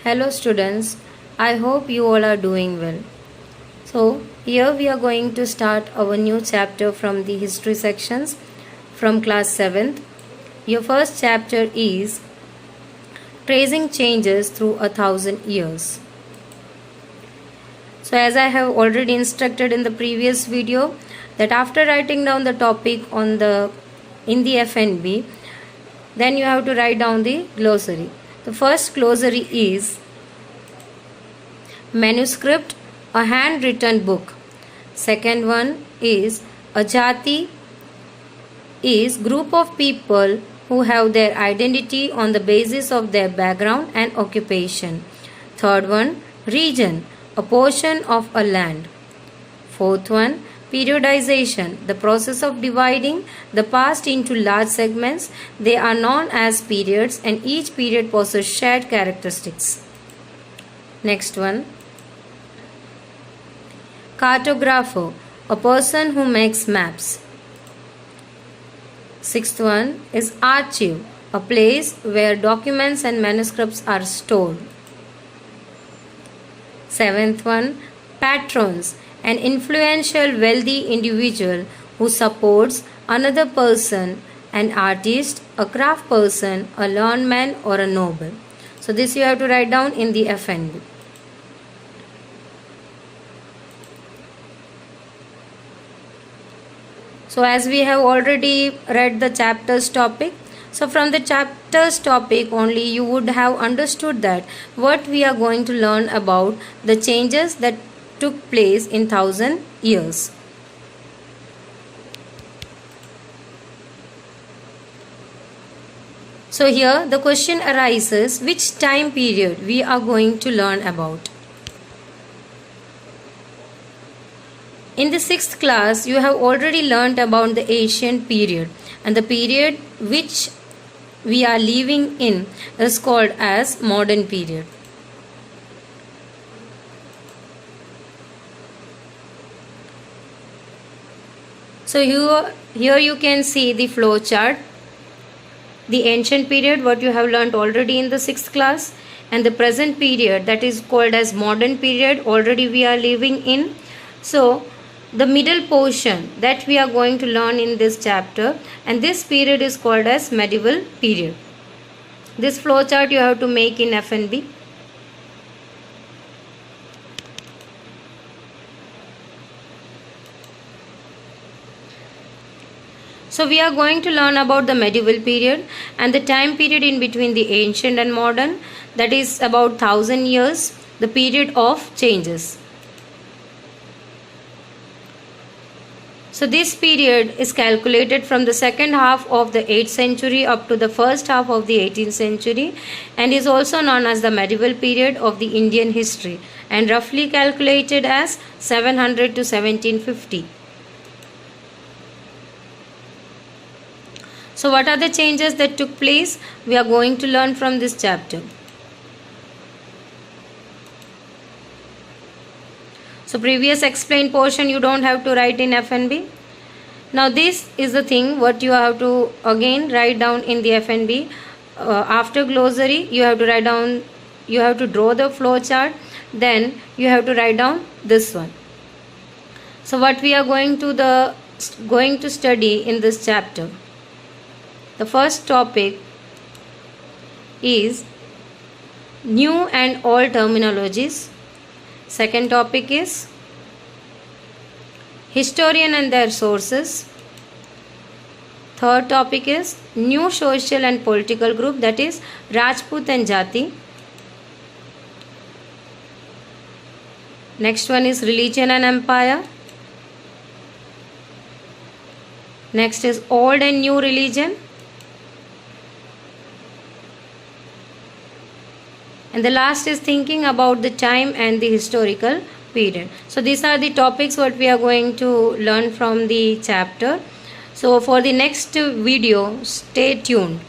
Hello students, I hope you all are doing well. So here we are going to start our new chapter from the history sections from class 7th. Your first chapter is Tracing Changes Through 1,000 Years. So as I have already instructed in the previous video that after writing down the topic in the FNB, then you have to write down the glossary. The first glossary is manuscript, a handwritten book. Second one is a jati, is group of people who have their identity on the basis of their background and occupation. Third one, region, a portion of a land. Fourth one, periodization, the process of dividing the past into large segments. They are known as periods and each period possesses shared characteristics. Next one, cartographer, a person who makes maps. Sixth one is archive, a place where documents and manuscripts are stored. Seventh one, patrons, an influential wealthy individual who supports another person, an artist, a craft person, a learned man or a noble. So this you have to write down in the FNB. So as we have already read the chapter's topic, so from the chapter's topic only you would have understood that what we are going to learn about the changes that took place in 1,000 years. So here the question arises, which time period we are going to learn about. In the 6th class you have already learnt about the ancient period, and the period which we are living in is called as modern period. So here you can see the flow chart. The ancient period, what you have learnt already in the 6th class, and the present period, that is called as modern period, already we are living in. So the middle portion that we are going to learn in this chapter, and this period is called as medieval period. This flow chart you have to make in FNB. So we are going to learn about the medieval period and the time period in between the ancient and modern, that is about 1,000 years, the period of changes. So this period is calculated from the second half of the 8th century up to the first half of the 18th century and is also known as the medieval period of the Indian history and roughly calculated as 700 to 1750. So what are the changes that took place? We are going to learn from this chapter. So previous explained portion you don't have to write in FNB. Now this is the thing what you have to again write down in the FNB. After glossary you have to write down, you have to draw the flow chart, then you have to write down this one. So what we are going to study in this chapter. The first topic is new and old terminologies. Second topic is historian and their sources. Third topic is new social and political group, that is Rajput and Jati. Next one is religion and empire. Next is old and new religion. And the last is thinking about the time and the historical period. So these are the topics what we are going to learn from the chapter. So for the next video, stay tuned.